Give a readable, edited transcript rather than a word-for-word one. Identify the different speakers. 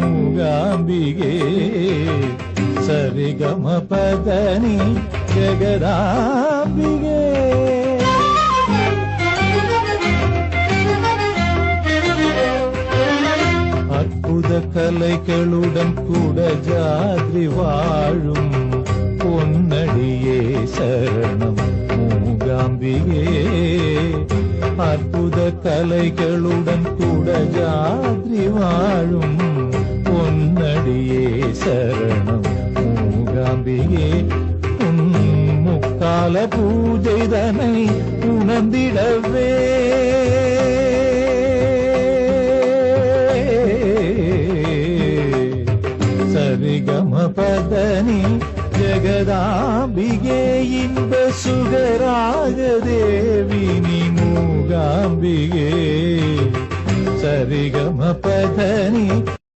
Speaker 1: ಮೂಗಾಂಬಿಗೆ ಸರಿಗಮ ಪದನಿ ಜಗದಾಂಬಿಗೆ அற்புத கலைகளுடன் கூட ஜாத்ரி வாழும் பொன்னடியே சரணம் மூகாம்பிகே அற்புத கலைகளுடன் கூட ஜாத்ரி வாழும் பொன்னடியே சரணம் மூகாம்பிகே முக்கால பூஜைதனை உணர்ந்திடவே சரிகம பதனி ஜகதாம்பிகே இன்ப சுகராக தேவினி மூகாம்பிகே சரிகம பதனி